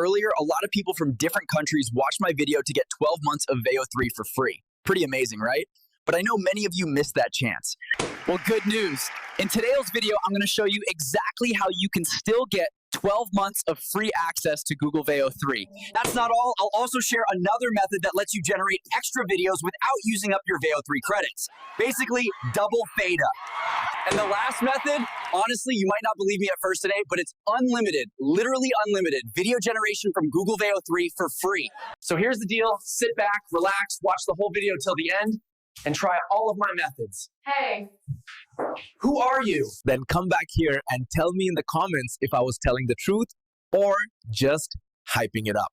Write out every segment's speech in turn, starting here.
earlier, a lot of people from different countries watched my video to get 12 months of Veo 3 for free. Pretty amazing, right? But I know many of you missed that chance. Well, good news. In today's video, I'm going to show you exactly how you can still get 12 months of free access to Google Veo 3. That's not all. I'll also share another method that lets you generate extra videos without using up your Veo 3 credits. Basically, double theta. And the last method, honestly, you might not believe me at first today, but it's unlimited, literally unlimited video generation from Google Veo 3 for free. So here's the deal. Sit back, relax, watch the whole video till the end, and try all of my methods. Hey. Who are you? Then come back here and tell me in the comments if I was telling the truth or just hyping it up.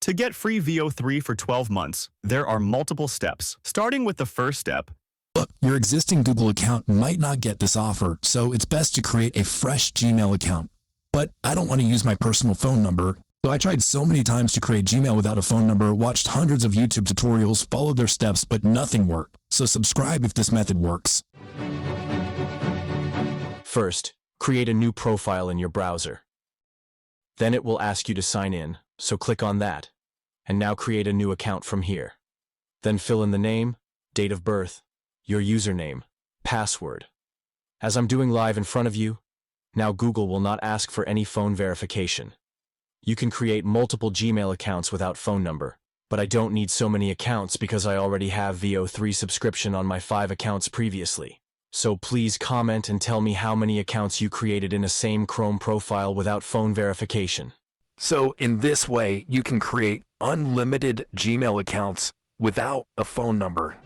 To get free Veo 3 for 12 months, there are multiple steps. Starting with the first step. Look, your existing Google account might not get this offer, so it's best to create a fresh Gmail account. But I don't want to use my personal phone number, so I tried so many times to create Gmail without a phone number, watched hundreds of YouTube tutorials, followed their steps, but nothing worked. So subscribe if this method works. First, create a new profile in your browser. Then it will ask you to sign in, so click on that. And now create a new account from here. Then fill in the name, date of birth, your username, password. As I'm doing live in front of you, now Google will not ask for any phone verification. You can create multiple Gmail accounts without phone number, but I don't need so many accounts because I already have Veo 3 subscription on my 5 accounts previously. So please comment and tell me how many accounts you created in a same Chrome profile without phone verification. So in this way, you can create unlimited Gmail accounts without a phone number.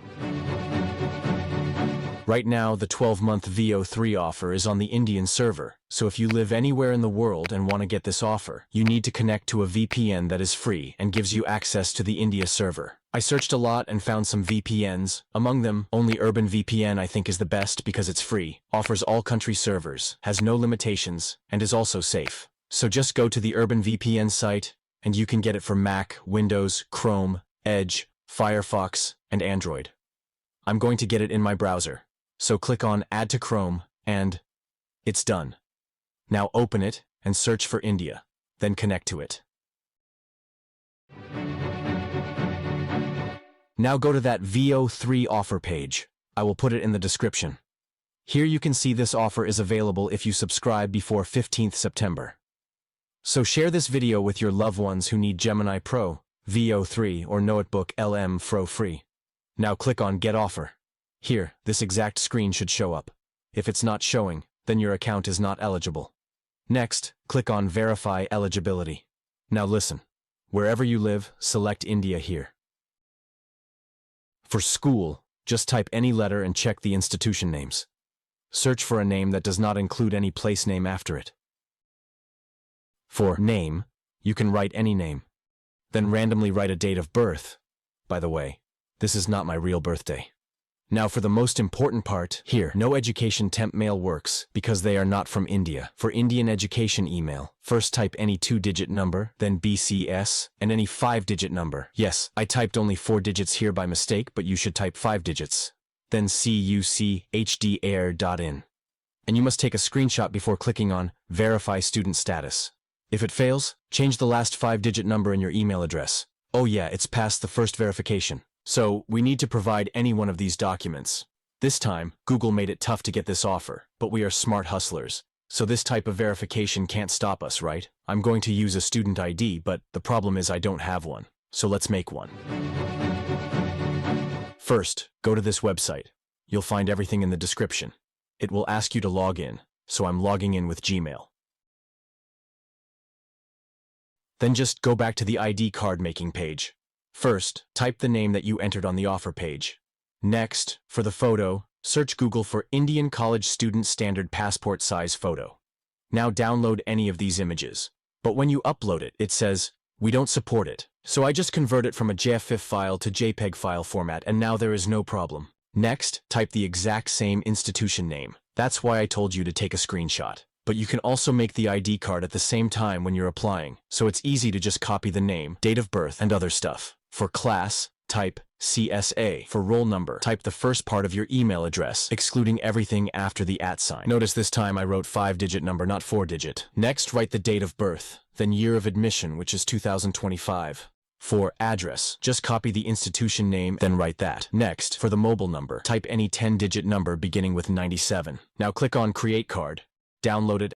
Right now, the 12-month Veo 3 offer is on the Indian server, so if you live anywhere in the world and want to get this offer, you need to connect to a VPN that is free and gives you access to the India server. I searched a lot and found some VPNs. Among them, only Urban VPN I think is the best because it's free, offers all country servers, has no limitations, and is also safe. So just go to the Urban VPN site, and you can get it for Mac, Windows, Chrome, Edge, Firefox, and Android. I'm going to get it in my browser. So click on Add to Chrome, and it's done. Now open it and search for India, then connect to it. Now go to that Veo 3 offer page. I will put it in the description. Here you can see this offer is available if you subscribe before 15th September. So share this video with your loved ones who need Gemini Pro, Veo 3, or Notebook LM Pro free. Now click on Get Offer. Here, this exact screen should show up. If it's not showing, then your account is not eligible. Next, click on Verify Eligibility. Now listen. Wherever you live, select India here. For school, just type any letter and check the institution names. Search for a name that does not include any place name after it. For name, you can write any name. Then randomly write a date of birth. By the way, this is not my real birthday. Now for the most important part, here, no education temp mail works because they are not from India. For Indian education email, first type any 2-digit number, then BCS, and any 5-digit number. Yes, I typed only 4 digits here by mistake, but you should type 5 digits. Then cuchair.in. And you must take a screenshot before clicking on Verify Student Status. If it fails, change the last 5-digit number in your email address. Oh yeah, it's passed the first verification. So, we need to provide any one of these documents. This time, Google made it tough to get this offer, but we are smart hustlers. So this type of verification can't stop us, right? I'm going to use a student ID, but the problem is I don't have one. So let's make one. First, go to this website. You'll find everything in the description. It will ask you to log in, so I'm logging in with Gmail. Then just go back to the ID card making page. First, type the name that you entered on the offer page. Next, for the photo, search Google for Indian College Student Standard Passport Size Photo. Now download any of these images. But when you upload it, it says, we don't support it. So I just convert it from a JFF file to JPEG file format, and now there is no problem. Next, type the exact same institution name. That's why I told you to take a screenshot. But you can also make the ID card at the same time when you're applying, so it's easy to just copy the name, date of birth, and other stuff. For class, type CSA. For roll number, type the first part of your email address, excluding everything after the @ sign. Notice this time I wrote 5-digit number, not 4-digit. Next, write the date of birth, then year of admission, which is 2025. For address, just copy the institution name, then write that. Next, for the mobile number, type any 10-digit number beginning with 97. Now click on Create Card, download it,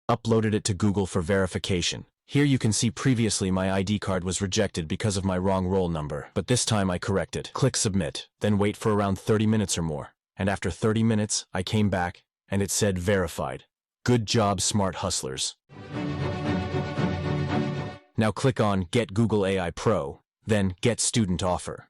uploaded it to Google for verification. Here you can see previously my ID card was rejected because of my wrong roll number, but this time I corrected. Click Submit, then wait for around 30 minutes or more. And after 30 minutes, I came back, and it said verified. Good job, smart hustlers. Now click on Get Google AI Pro, then Get Student Offer.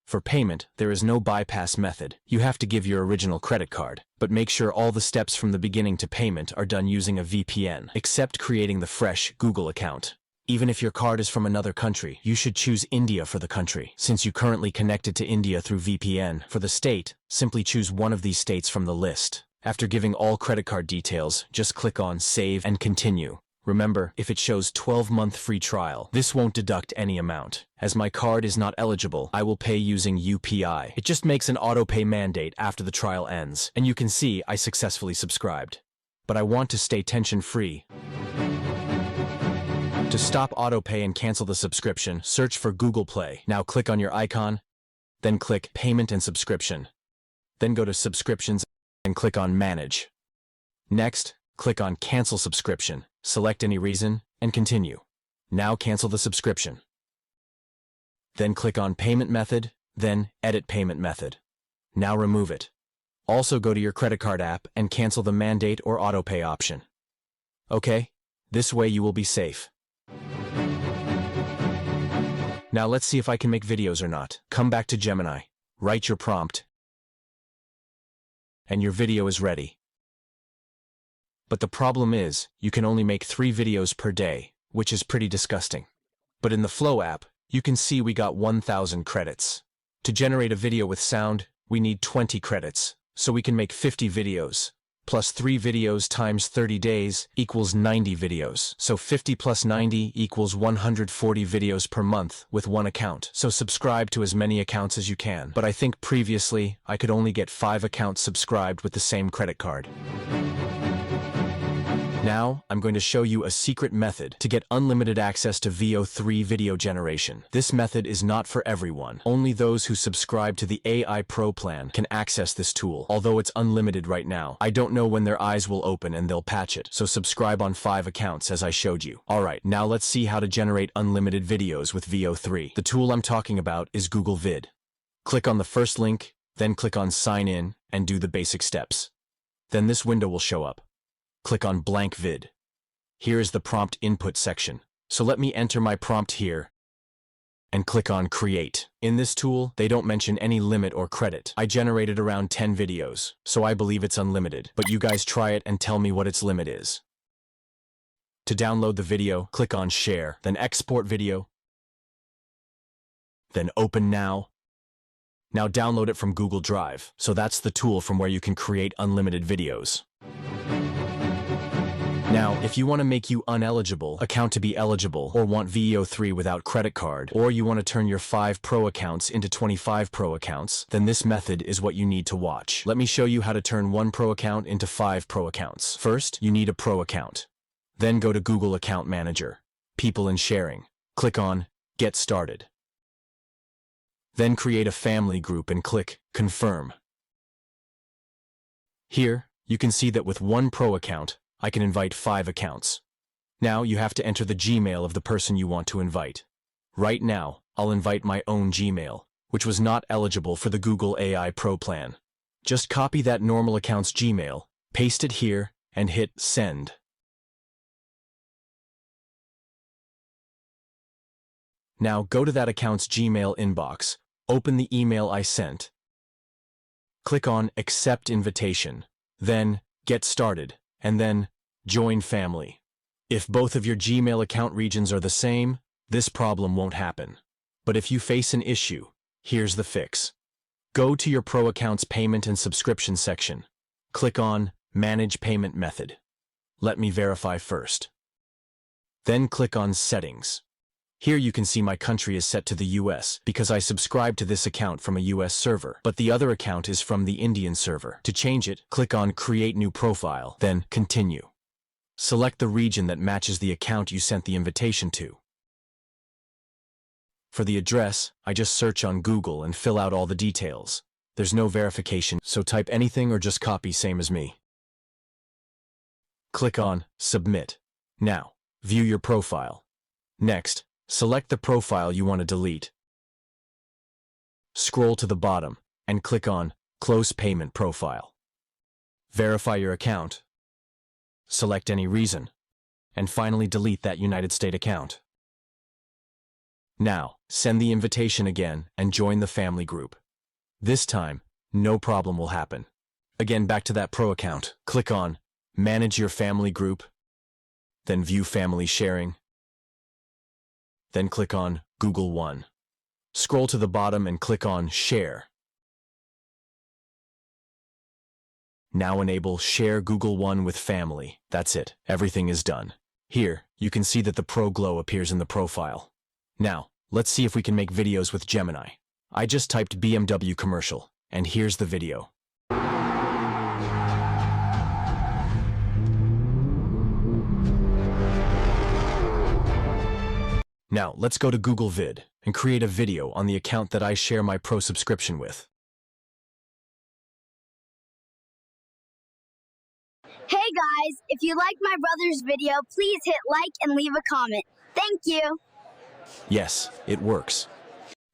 For payment, there is no bypass method. You have to give your original credit card, but make sure all the steps from the beginning to payment are done using a VPN, except creating the fresh Google account. Even if your card is from another country, you should choose India for the country, since you currently connected to India through VPN. For the state, simply choose one of these states from the list. After giving all credit card details, just click on Save and Continue. Remember, if it shows 12-month free trial, this won't deduct any amount. As my card is not eligible, I will pay using UPI. It just makes an auto-pay mandate after the trial ends, and you can see I successfully subscribed. But I want to stay tension-free. To stop auto-pay and cancel the subscription, search for Google Play. Now click on your icon, then click Payment and Subscription. Then go to Subscriptions and click on Manage. Next, click on Cancel Subscription. Select any reason, and continue. Now cancel the subscription. Then click on Payment Method, then Edit Payment Method. Now remove it. Also go to your credit card app and cancel the mandate or autopay option. Okay, this way you will be safe. Now let's see if I can make videos or not. Come back to Gemini, write your prompt, and your video is ready. But the problem is, you can only make 3 videos per day, which is pretty disgusting. But in the Flow app, you can see we got 1,000 credits. To generate a video with sound, we need 20 credits, so we can make 50 videos. Plus 3 videos times 30 days equals 90 videos. So 50 plus 90 equals 140 videos per month with one account. So subscribe to as many accounts as you can. But I think previously, I could only get 5 accounts subscribed with the same credit card. Now, I'm going to show you a secret method to get unlimited access to Veo 3 video generation. This method is not for everyone. Only those who subscribe to the AI Pro plan can access this tool, although it's unlimited right now. I don't know when their eyes will open and they'll patch it, so subscribe on 5 accounts as I showed you. Alright, now let's see how to generate unlimited videos with Veo 3. The tool I'm talking about is Google Vid. Click on the first link, then click on Sign In, and do the basic steps. Then this window will show up. Click on Blank Vid. Here is the prompt input section. So let me enter my prompt here and click on Create. In this tool, they don't mention any limit or credit. I generated around 10 videos, so I believe it's unlimited. But you guys try it and tell me what its limit is. To download the video, click on Share, then Export Video, then Open Now. Now download it from Google Drive. So that's the tool from where you can create unlimited videos. Now, if you want to make you uneligible account to be eligible, or want Veo 3 without credit card, or you want to turn your 5 Pro accounts into 25 Pro accounts, then this method is what you need to watch. Let me show you how to turn 1 Pro account into 5 Pro accounts. First, you need a Pro account. Then go to Google Account Manager, People and Sharing. Click on Get Started. Then create a family group and click Confirm. Here, you can see that with 1 Pro account, I can invite 5 accounts. Now you have to enter the Gmail of the person you want to invite. Right now, I'll invite my own Gmail, which was not eligible for the Google AI Pro plan. Just copy that normal account's Gmail, paste it here, and hit Send. Now go to that account's Gmail inbox, open the email I sent. Click on Accept Invitation, then Get Started, and then Join Family. If both of your Gmail account regions are the same, this problem won't happen. But if you face an issue, here's the fix. Go to your Pro account's Payment and Subscription section. Click on Manage Payment Method. Let me verify first. Then click on Settings. Here you can see my country is set to the US because I subscribe to this account from a US server, but the other account is from the Indian server. To change it, click on Create New Profile, then Continue. Select the region that matches the account you sent the invitation to. For the address, I just search on Google and fill out all the details. There's no verification, so type anything or just copy same as me. Click on Submit. Now, view your profile. Next, select the profile you want to delete. Scroll to the bottom and click on Close Payment Profile. Verify your account. Select any reason. And finally delete that United States account. Now, send the invitation again and join the family group. This time, no problem will happen. Again, back to that Pro account. Click on Manage your family group. Then View Family Sharing. Then click on Google One. Scroll to the bottom and click on Share. Now enable Share Google One with Family. That's it. Everything is done. Here, you can see that the Pro glow appears in the profile. Now, let's see if we can make videos with Gemini. I just typed BMW commercial, and here's the video. Now, let's go to Google Vid and create a video on the account that I share my Pro subscription with. Hey guys, if you like my brother's video, please hit like and leave a comment. Thank you. Yes, it works.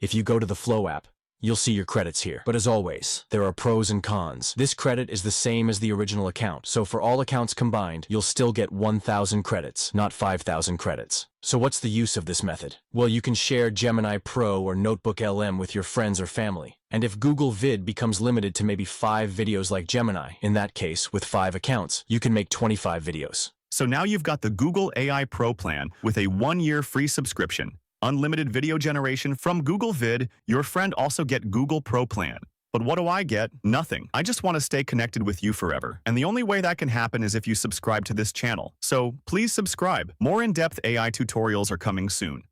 If you go to the Flow app, you'll see your credits here. But as always, there are pros and cons. This credit is the same as the original account, so for all accounts combined, you'll still get 1,000 credits, not 5,000 credits. So what's the use of this method? Well, you can share Gemini Pro or Notebook LM with your friends or family. And if Google Vid becomes limited to maybe 5 videos like Gemini, in that case, with 5 accounts, you can make 25 videos. So now you've got the Google AI Pro plan with a 1-year free subscription, unlimited video generation from Google Vid. Your friend also get Google Pro plan. But what do I get? Nothing. I just want to stay connected with you forever. And the only way that can happen is if you subscribe to this channel. So please subscribe. More in-depth AI tutorials are coming soon.